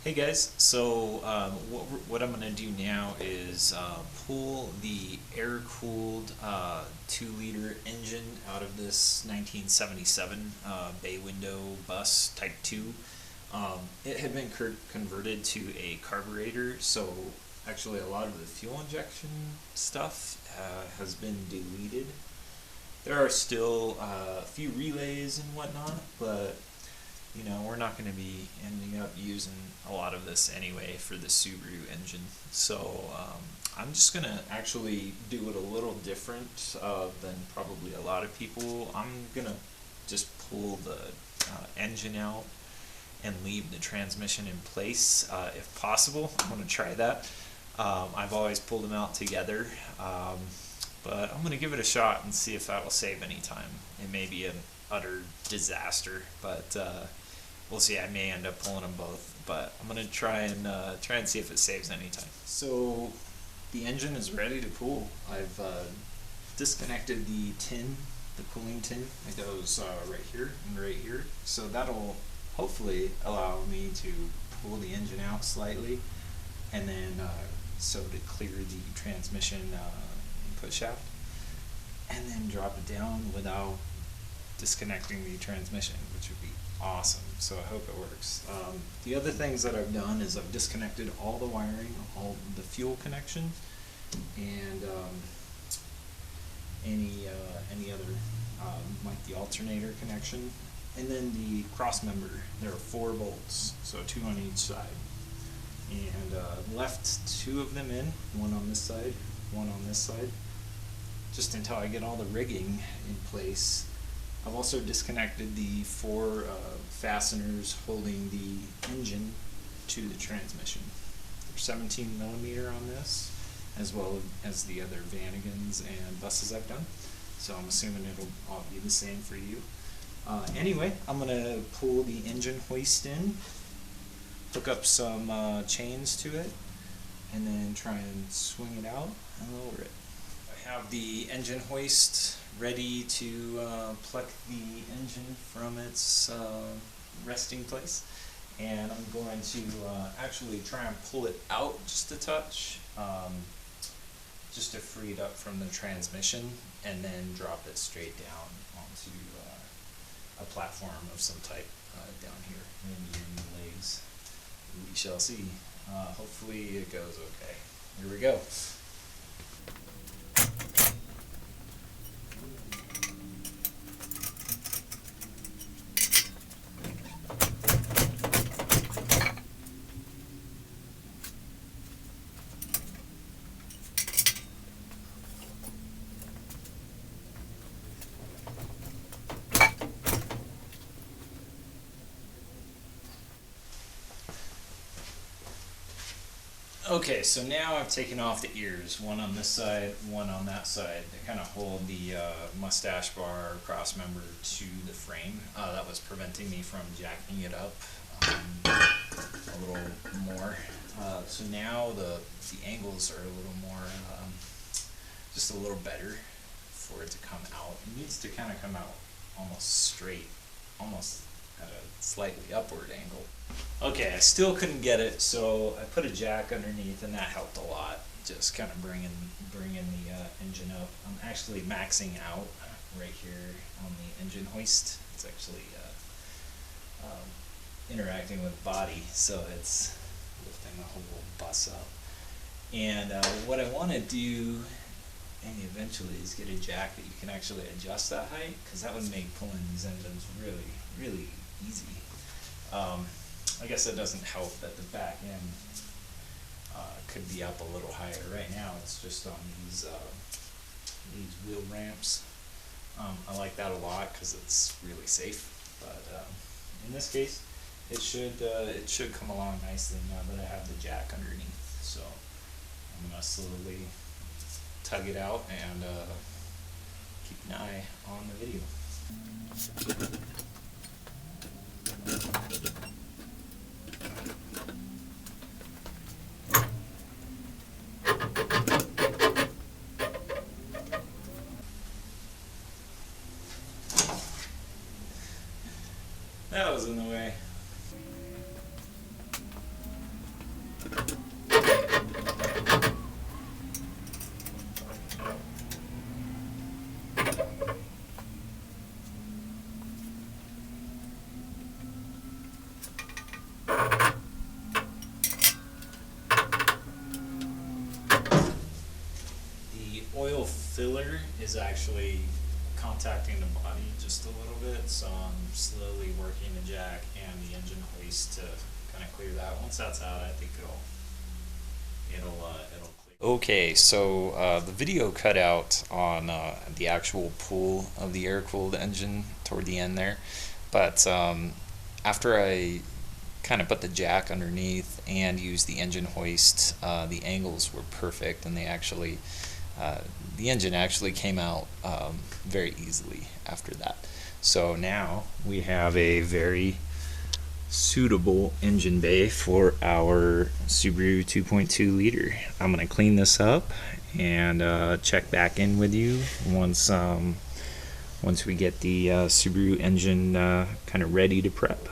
Hey guys, so what I'm going to do now is pull the air-cooled 2-liter engine out of this 1977 bay window bus Type 2. It had been converted to a carburetor, so actually a lot of the fuel injection stuff has been deleted. There are still a few relays and whatnot, but we're not going to be ending up using a lot of this anyway for the Subaru engine. So I'm just going to actually do it a little different than probably a lot of people. I'm going to just pull the engine out and leave the transmission in place if possible. I'm going to try that. I've always pulled them out together, but I'm going to give it a shot and see if that will save any time. It may be an utter disaster, but we'll see. I may end up pulling them both, but I'm gonna try and see if it saves any time. So the engine is ready to cool. I've disconnected the tin, the cooling tin that goes right here and right here. So that'll hopefully allow me to pull the engine out slightly, and then so to clear the transmission input shaft, and then drop it down without disconnecting the transmission, which would be awesome. So I hope it works. The other things that I've done is I've disconnected all the wiring, all the fuel connections, and any other like the alternator connection, and then the cross member. There are 4 bolts, so 2 on each side, and left 2 of them in, one on this side, one on this side, just until I get all the rigging in place. I've also disconnected the 4 fasteners holding the engine to the transmission. They're 17 millimeter on this, as well as the other Vanagons and buses I've done. So I'm assuming it'll all be the same for you. Anyway, I'm going to pull the engine hoist in, hook up some chains to it, and then try and swing it out and lower it. I have the engine hoist ready to pluck the engine from its resting place, and I'm going to actually try and pull it out just a touch, just to free it up from the transmission, and then drop it straight down onto a platform of some type down here, maybe in the legs. We shall see. Hopefully it goes okay. Here we go. Okay, so now I've taken off the ears, one on this side, one on that side. They kind of hold the mustache bar cross member to the frame. That was preventing me from jacking it up a little more. So now the angles are a little more, just a little better for it to come out. It needs to kind of come out almost straight, almost at a slightly upward angle. Okay, I still couldn't get it, so I put a jack underneath, and that helped a lot. Just kind of bringing the engine up. I'm actually maxing out right here on the engine hoist. It's actually interacting with the body, so it's lifting the whole bus up. And what I want to do, and eventually, is get a jack that you can actually adjust that height, because that would make pulling these engines really, really easy. I guess it doesn't help that the back end could be up a little higher. Right now it's just on these wheel ramps. I like that a lot because it's really safe, but in this case it should come along nicely now that I have the jack underneath. So I'm going to slowly tug it out and keep an eye on the video. That was in the way. is actually contacting the body just a little bit, so I'm slowly working the jack and the engine hoist to kind of clear that. Once that's out, I think it'll clear. Okay, so the video cut out on the actual pull of the air-cooled engine toward the end there, but after I kind of put the jack underneath and used the engine hoist, the angles were perfect, and they actually the engine actually came out very easily after that. So now we have a very suitable engine bay for our Subaru 2.2 liter. I'm going to clean this up and check back in with you once we get the Subaru engine kind of ready to prep.